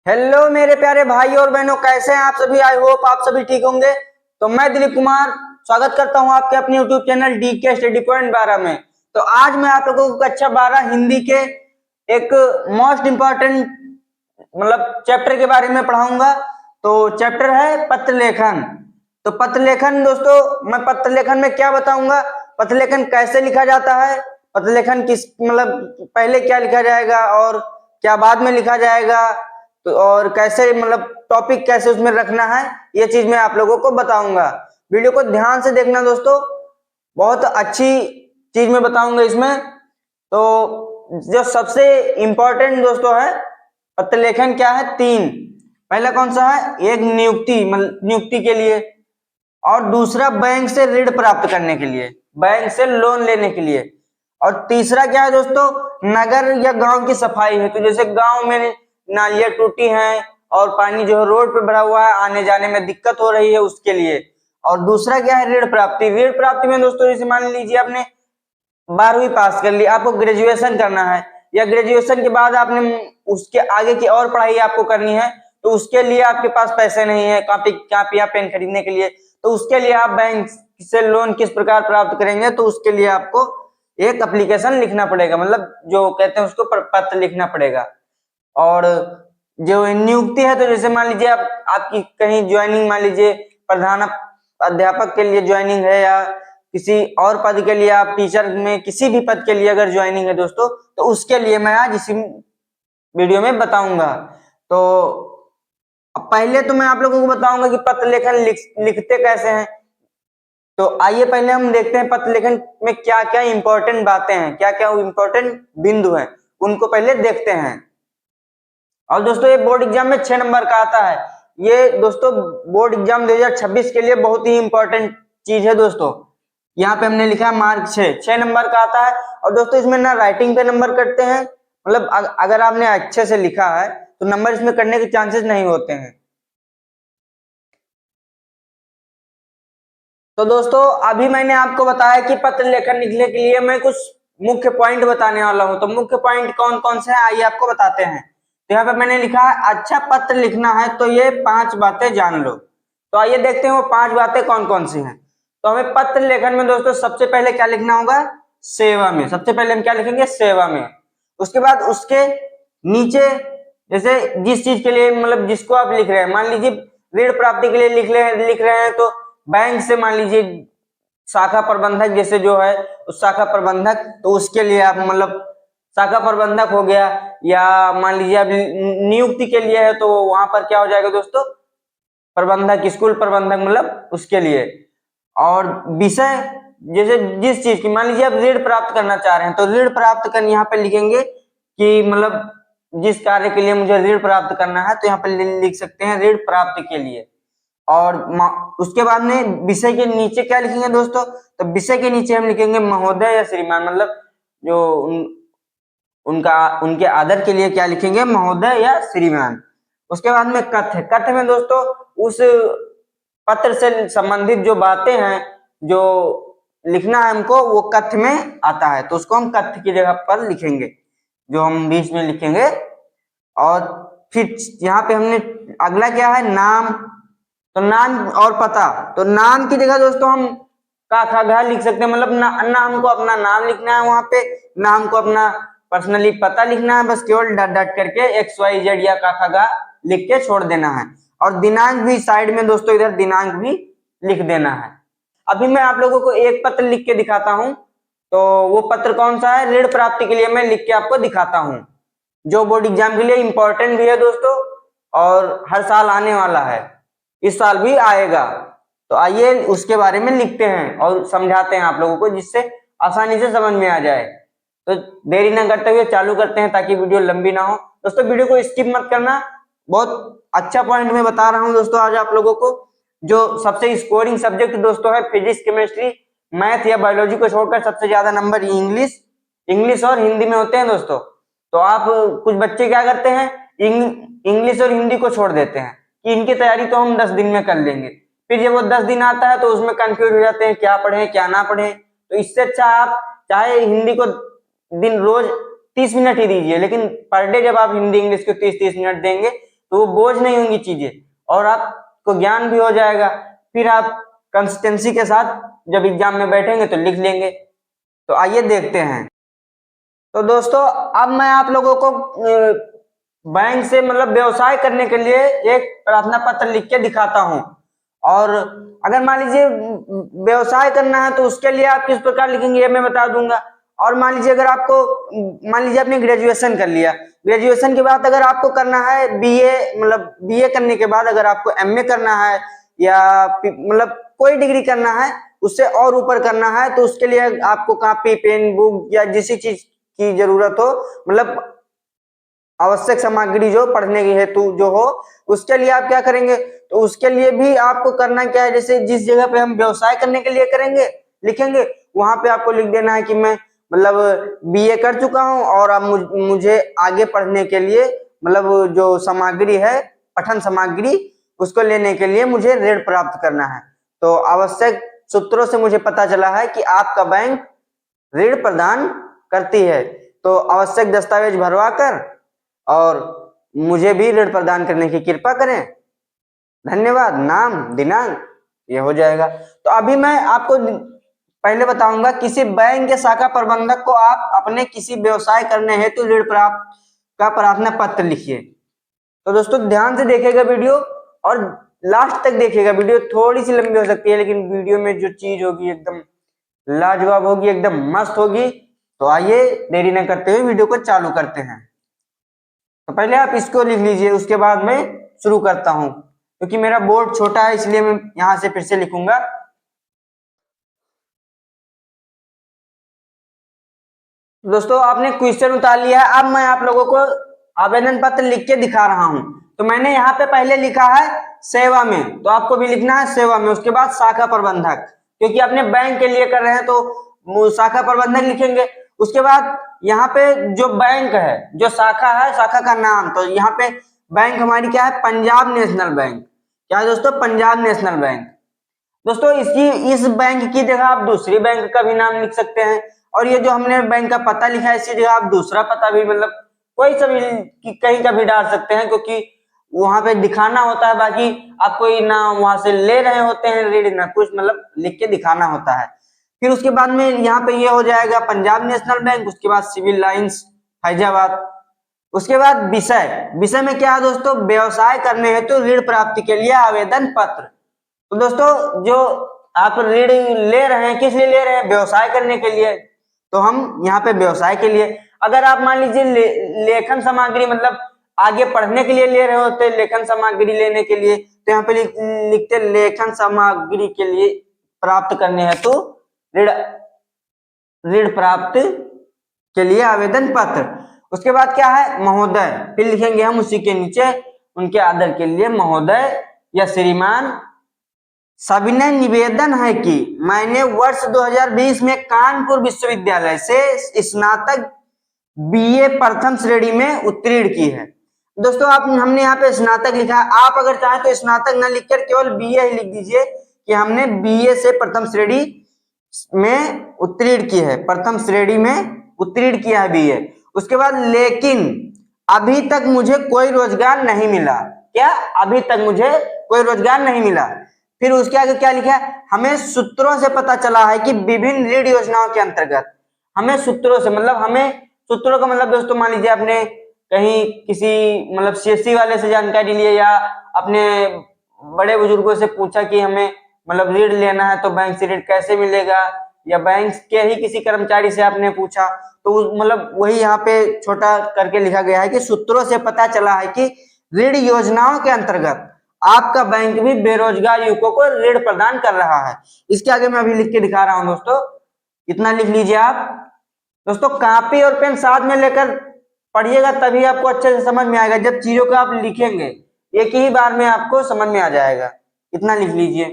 Hello मेरे प्यारे भाई और बहनों, कैसे हैं आप सभी। आई होप आप सभी ठीक होंगे। तो मैं दिलीप कुमार स्वागत करता हूं आपके अपने यूट्यूब चैनल डी के स्टडी पॉइंट 12 में। तो आज मैं आप लोगों को कक्षा 12 हिंदी के एक मोस्ट इम्पोर्टेंट चैप्टर के बारे में पढ़ाऊंगा। तो चैप्टर है पत्र लेखन। तो पत्र लेखन दोस्तों, मैं पत्र लेखन में क्या बताऊंगा, पत्र लेखन कैसे लिखा जाता है, पत्र लेखन किस पहले क्या लिखा जाएगा और क्या बाद में लिखा जाएगा, तो और कैसे टॉपिक कैसे उसमें रखना है, ये चीज मैं आप लोगों को बताऊंगा। वीडियो को ध्यान से देखना दोस्तों, बहुत अच्छी चीज मैं बताऊंगा इसमें। तो जो सबसे इंपॉर्टेंट दोस्तों है पत्र लेखन क्या है, तीन। पहला कौन सा है, एक नियुक्ति के लिए, और दूसरा बैंक से ऋण प्राप्त करने के लिए, बैंक से लोन लेने के लिए, और तीसरा क्या है दोस्तों, नगर या गांव की सफाई है। तो जैसे गांव में नालियां टूटी हैं और पानी जो है रोड पे भरा हुआ है, आने जाने में दिक्कत हो रही है, उसके लिए। और दूसरा क्या है, ऋण प्राप्ति। ऋण प्राप्ति में दोस्तों जैसे मान लीजिए आपने 12वीं पास कर ली, आपको ग्रेजुएशन करना है, या ग्रेजुएशन के बाद आपने उसके आगे की और पढ़ाई आपको करनी है, तो उसके लिए आपके पास पैसे नहीं है कॉपी या पेन खरीदने के लिए, तो उसके लिए आप बैंक से लोन किस प्रकार प्राप्त करेंगे, तो उसके लिए आपको एक एप्लीकेशन लिखना पड़ेगा, जो कहते हैं उसको पत्र लिखना पड़ेगा। और जो नियुक्ति है, तो जैसे मान लीजिए आपकी कहीं ज्वाइनिंग, मान लीजिए प्रधान अध्यापक के लिए ज्वाइनिंग है, या किसी और पद के लिए, आप टीचर में किसी भी पद के लिए अगर ज्वाइनिंग है दोस्तों, तो उसके लिए मैं आज इसी वीडियो में बताऊंगा। तो पहले तो मैं आप लोगों को बताऊंगा कि पत्र लेखन लिखते कैसे हैं। तो आइए पहले हम देखते हैं पत्र लेखन में क्या क्या इंपॉर्टेंट बातें हैं, क्या क्या इंपॉर्टेंट बिंदु हैं, उनको पहले देखते हैं। और दोस्तों ये बोर्ड एग्जाम में 6 नंबर का आता है। ये दोस्तों बोर्ड एग्जाम 2026 के लिए बहुत ही इंपॉर्टेंट चीज है दोस्तों। यहाँ पे हमने लिखा है मार्क 6 नंबर का आता है। और दोस्तों इसमें ना राइटिंग पे नंबर कटते हैं, अगर आपने अच्छे से लिखा है तो नंबर इसमें कटने के चांसेस नहीं होते हैं। तो दोस्तों अभी मैंने आपको बताया कि पत्र लेखन लिखने के लिए मैं कुछ मुख्य पॉइंट बताने वाला हूं। तो मुख्य पॉइंट कौन कौन से हैं, आइए आपको बताते हैं। तो यहाँ पे मैंने लिखा है अच्छा पत्र लिखना है तो ये 5 बातें जान लो। तो आइए देखते हैं वो 5 बातें कौन कौन सी हैं। तो हमें पत्र लेखन में दोस्तों सबसे पहले क्या लिखना होगा, सेवा में। सबसे पहले हम क्या लिखेंगे, सेवा में। उसके बाद उसके नीचे जैसे जिस चीज के लिए जिसको आप लिख रहे हैं, मान लीजिए ऋण प्राप्ति के लिए लिख रहे हैं, तो बैंक से मान लीजिए शाखा प्रबंधक जैसे जो है उस शाखा प्रबंधक, तो उसके लिए आप शाखा प्रबंधक हो गया। या मान लीजिए आप नियुक्ति के लिए है, तो वहां पर क्या हो जाएगा दोस्तों, प्रबंधक, स्कूल प्रबंधक उसके लिए। और विषय जैसे जिस चीज की, मान लीजिए आप ऋण प्राप्त करना चाह रहे हैं, तो ऋण प्राप्त कर यहाँ पे लिखेंगे कि जिस कार्य के लिए मुझे ऋण प्राप्त करना है, तो यहाँ पे लिख सकते हैं ऋण प्राप्ति के लिए। और उसके बाद में विषय के नीचे क्या लिखेंगे दोस्तों, तो विषय के नीचे हम लिखेंगे महोदय या श्रीमान, जो उनके आदर के लिए क्या लिखेंगे, महोदय या श्रीमान। उसके बाद में कथ्य। कथ्य में दोस्तों उस पत्र से संबंधित जो बातें हैं, जो लिखना है हमको, वो कथ्य में आता है, तो उसको हम कथ्य की जगह पर लिखेंगे, जो हम बीच में लिखेंगे। और फिर यहाँ पे हमने अगला क्या है, नाम। तो नाम और पता, तो नाम की जगह दोस्तों हम का खा घा लिख सकते हैं, ना हमको अपना नाम लिखना है वहां पे, ना हमको अपना पर्सनली पता लिखना है, बस केवल डट डट करके XYZ या का खा घा लिख के छोड़ देना है। और दिनांक भी साइड में दोस्तों, इधर दिनांक भी लिख देना है। अभी मैं आप लोगों को एक पत्र लिख के दिखाता हूं। तो वो पत्र कौन सा है, ऋण प्राप्ति के लिए मैं लिख के आपको दिखाता हूं, जो बोर्ड एग्जाम के लिए इंपॉर्टेंट भी है दोस्तों, और हर साल आने वाला है, इस साल भी आएगा। तो आइए उसके बारे में लिखते हैं और समझाते हैं आप लोगों को, जिससे आसानी से समझ में आ जाए। तो देरी न करते हुए चालू करते हैं, ताकि वीडियो लंबी ना हो। दोस्तों वीडियो को स्किप मत करना, बहुत अच्छा पॉइंट मैं बता रहा हूं दोस्तों आज आप लोगों को। जो सबसे स्कोरिंग सब्जेक्ट दोस्तों है फिजिक्स, केमिस्ट्री, मैथ या बायोलॉजी को छोड़कर सबसे ज्यादा नंबर इंग्लिश और हिंदी में होते हैं दोस्तों। तो आप कुछ बच्चे क्या करते हैं, इंग्लिश और हिंदी को छोड़ देते हैं कि इनकी तैयारी तो हम 10 दिन में कर लेंगे। फिर जब वो 10 दिन आता है तो उसमें कंफ्यूज हो जाते हैं, क्या पढ़े क्या ना पढ़े। तो इससे अच्छा आप चाहे हिंदी को दिन रोज 30 मिनट ही दीजिए, लेकिन पर डे जब आप हिंदी इंग्लिश को 30-30 मिनट देंगे, तो तो वो बोझ नहीं होंगी चीजें और आपको ज्ञान भी हो जाएगा। फिर आप कंसिस्टेंसी के साथ जब एग्जाम में बैठेंगे तो लिख लेंगे। तो आइए देखते हैं। तो दोस्तों अब मैं आप लोगों को बैंक से मतलब व्यवसाय करने के लिए एक प्रार्थना पत्र लिख के दिखाता हूं। और अगर मान लीजिए व्यवसाय करना है तो उसके लिए आप किस प्रकार लिखेंगे ये मैं बता दूंगा। और मान लीजिए अगर आपको मान लीजिए आपने ग्रेजुएशन कर लिया, ग्रेजुएशन के बाद अगर आपको करना है बीए, मतलब बीए करने के बाद अगर आपको एमए करना है या मतलब कोई डिग्री करना है उससे और ऊपर करना है, तो उसके लिए आपको कॉपी पेन बुक या जिस चीज की जरूरत हो, मतलब आवश्यक सामग्री जो पढ़ने की हेतु जो हो, उसके लिए आप क्या करेंगे, तो उसके लिए भी आपको करना क्या है, जैसे जिस जगह पे हम व्यवसाय करने के लिए करेंगे लिखेंगे वहां पे आपको लिख देना है कि मैं मतलब बीए कर चुका हूं और अब मुझे आगे पढ़ने के लिए मतलब जो सामग्री है पठन सामग्री उसको लेने के लिए मुझे ऋण प्राप्त करना है। तो आवश्यक सूत्रों से मुझे पता चला है कि आपका बैंक ऋण प्रदान करती है, तो आवश्यक दस्तावेज भरवा कर और मुझे भी ऋण प्रदान करने की कृपा करें। धन्यवाद। नाम दिनांक ये हो जाएगा। तो अभी मैं आपको पहले बताऊंगा किसी बैंक के शाखा प्रबंधक को आप अपने किसी व्यवसाय करने हेतु ऋण प्राप्त का प्रार्थना पत्र लिखिए। तो दोस्तों ध्यान से देखिएगा वीडियो और लास्ट तक देखिएगा। वीडियो थोड़ी सी लंबी हो सकती है लेकिन वीडियो में जो चीज होगी एकदम लाजवाब होगी, एकदम मस्त होगी। तो आइए देरी न करते हुए वीडियो को चालू करते हैं। तो पहले आप इसको लिख लीजिए, उसके बाद मैं शुरू करता हूं। क्योंकि मेरा बोर्ड छोटा है इसलिए मैं यहां से फिर से लिखूंगा। दोस्तों आपने क्वेश्चन उतार लिया है, अब मैं आप लोगों को आवेदन पत्र लिख के दिखा रहा हूं। तो मैंने यहाँ पे पहले लिखा है सेवा में, तो आपको भी लिखना है सेवा में। उसके बाद शाखा प्रबंधक, क्योंकि अपने बैंक के लिए कर रहे हैं तो शाखा प्रबंधक लिखेंगे। उसके बाद यहाँ पे जो बैंक है, जो शाखा है, शाखा का नाम, तो यहाँ पे बैंक हमारी क्या है, पंजाब नेशनल बैंक। क्या है दोस्तों, पंजाब नेशनल बैंक। दोस्तों इस बैंक की जगह आप दूसरी बैंक का भी नाम लिख सकते हैं। और ये जो हमने बैंक का पता लिखा है इसकी जगह आप दूसरा पता भी मतलब कोई सा भी कहीं का भी डाल सकते हैं, क्योंकि वहां पे दिखाना होता है। बाकी आप कोई ना वहां से ले रहे होते हैं ऋण, ना कुछ मतलब लिख के दिखाना होता है। फिर उसके बाद में यहाँ पे ये हो जाएगा पंजाब नेशनल बैंक। उसके बाद सिविल लाइंस फैजाबाद। उसके बाद विषय, विषय में क्या है दोस्तों, व्यवसाय करने हेतु ऋण प्राप्ति के लिए आवेदन पत्र। तो दोस्तों जो आप ऋण ले रहे हैं किस लिए ले रहे हैं, व्यवसाय करने के लिए। तो हम यहाँ पे व्यवसाय के लिए। अगर आप मान लीजिए लेखन सामग्री मतलब आगे पढ़ने के लिए ले रहे होते लेखन सामग्री लेने के लिए, तो यहाँ पे लिखते लेखन सामग्री के लिए प्राप्त करने हेतु ऋण ऋण प्राप्त के लिए आवेदन पत्र। उसके बाद क्या है, महोदय, फिर लिखेंगे हम उसी के नीचे उनके आदर के लिए महोदय या श्रीमान, सविनय निवेदन है कि मैंने वर्ष 2020 में कानपुर विश्वविद्यालय से स्नातक बीए प्रथम श्रेणी में उत्तीर्ण की है। दोस्तों आप हमने यहाँ पे स्नातक लिखा है, आप अगर चाहें तो स्नातक न लिखकर केवल बीए ही लिख दीजिए कि हमने बीए से प्रथम श्रेणी में उत्तीर्ण की है, प्रथम श्रेणी में उत्तीर्ण किया है बीए। उसके बाद लेकिन अभी तक मुझे कोई रोजगार नहीं मिला। क्या, अभी तक मुझे कोई रोजगार नहीं मिला। फिर उसके आगे क्या लिखा है, हमें सूत्रों से पता चला है कि विभिन्न ऋण योजनाओं के अंतर्गत, हमें सूत्रों से मतलब हमें सूत्रों का मतलब दोस्तों मान लीजिए आपने कहीं किसी मतलब सीएससी वाले से जानकारी लिए या अपने बड़े बुजुर्गों से पूछा कि हमें मतलब ऋण लेना है तो बैंक से ऋण कैसे मिलेगा, या बैंक के ही किसी कर्मचारी से आपने पूछा, तो मतलब वही यहाँ पे छोटा करके लिखा गया है कि सूत्रों से पता चला है कि ऋण योजनाओं के अंतर्गत आपका बैंक भी बेरोजगार युवकों को ऋण प्रदान कर रहा है। इसके आगे मैं अभी लिख के दिखा रहा हूं दोस्तों, इतना लिख लीजिए आप। दोस्तों कॉपी और पेन साथ में लेकर पढ़िएगा तभी आपको अच्छे से समझ में आएगा। जब चीजों को आप लिखेंगे एक ही बार में आपको समझ में आ जाएगा। इतना लिख लीजिए।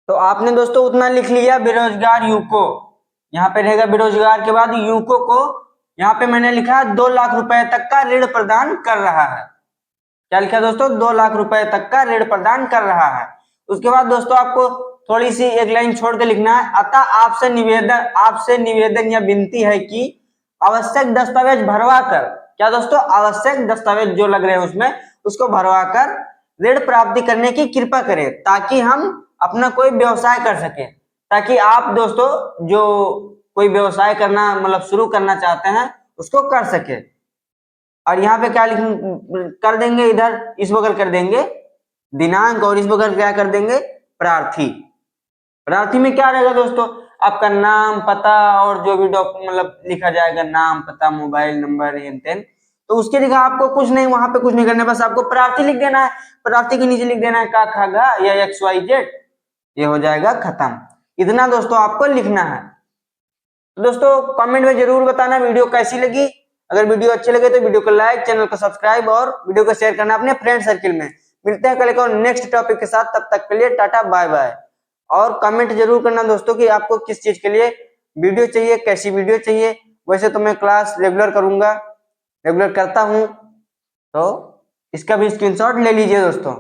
तो आपने दोस्तों उतना लिख लिया बेरोजगार युवकों, यहाँ पे रहेगा बेरोजगार के बाद युवकों को, यहाँ पे मैंने लिखा 2 लाख रुपए तक का ऋण प्रदान कर रहा है। क्या लिखा दोस्तों, 2 लाख रुपए तक का ऋण प्रदान कर रहा है। उसके बाद दोस्तों आपको थोड़ी सी एक लाइन छोड़ के लिखना है, अतः आपसे निवेदन या विनती है कि आवश्यक दस्तावेज भरवा कर, क्या दोस्तों, आवश्यक दस्तावेज जो लग रहे हैं उसमें, उसको भरवा कर ऋण प्राप्ति करने की कृपा करें, ताकि हम अपना कोई व्यवसाय कर सके, ताकि आप दोस्तों जो कोई व्यवसाय करना मतलब शुरू करना चाहते हैं उसको कर सके। और यहाँ पे क्या लिख कर देंगे, इधर इस बगल कर देंगे दिनांक और इस बगल क्या कर देंगे, प्रार्थी। प्रार्थी में क्या रहेगा दोस्तों, आपका नाम पता और जो भी मतलब लिखा जाएगा, नाम पता मोबाइल नंबर हेन तेन, तो उसके लिए आपको कुछ नहीं, वहां पे कुछ नहीं करना, बस आपको प्रार्थी लिख देना है। प्रार्थी के नीचे लिख देना है का खा गा या XYZ, ये हो जाएगा खत्म। इतना दोस्तों आपको लिखना है। तो दोस्तों कमेंट में जरूर बताना वीडियो कैसी लगी। अगर वीडियो अच्छी लगे तो वीडियो को लाइक, चैनल को सब्सक्राइब और वीडियो को शेयर करना अपने फ्रेंड सर्किल में। मिलते हैं कल एक और नेक्स्ट टॉपिक के साथ, तब तक के लिए टाटा बाय बाय। और कमेंट जरूर करना दोस्तों कि आपको किस चीज के लिए वीडियो चाहिए, कैसी वीडियो चाहिए। वैसे तो मैं क्लास रेगुलर करूंगा, रेगुलर करता हूं, तो इसका भी स्क्रीनशॉट ले लीजिए दोस्तों।